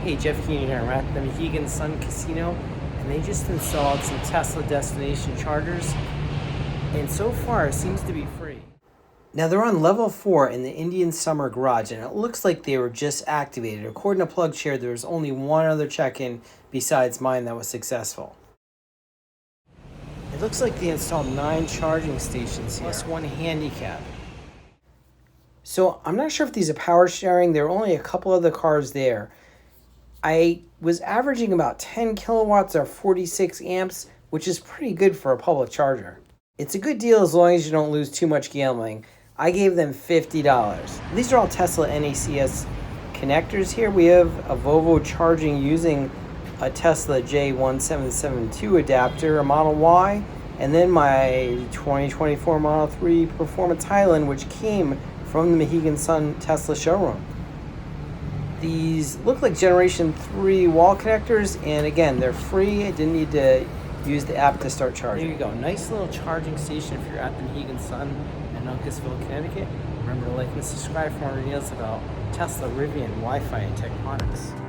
Hey, Jeff Keenan here. I'm at the Mohegan Sun Casino, and they just installed some Tesla destination chargers, and so far it seems to be free. Now they're on level 4 in the Indian Summer Garage, and it looks like they were just activated. According to PlugShare, there was only one other check-in besides mine that was successful. It looks like they installed 9 charging stations plus one handicap. So I'm not sure if these are power sharing. There are only a couple other cars there. I was averaging about 10 kilowatts or 46 amps, which is pretty good for a public charger. It's a good deal as long as you don't lose too much gambling. I gave them $50. These are all Tesla NACS connectors here. We have a Volvo charging using a Tesla J1772 adapter, a Model Y, and then my 2024 Model 3 Performance Highland, which came from the Mohegan Sun Tesla showroom. These look like Generation 3 wall connectors, and again, they're free. I didn't need to use the app to start charging. There you go. Nice little charging station if you're at the Mohegan Sun in Uncasville, Connecticut. Remember to like and subscribe for more videos about Tesla, Rivian, Wi-Fi, and Techtronics.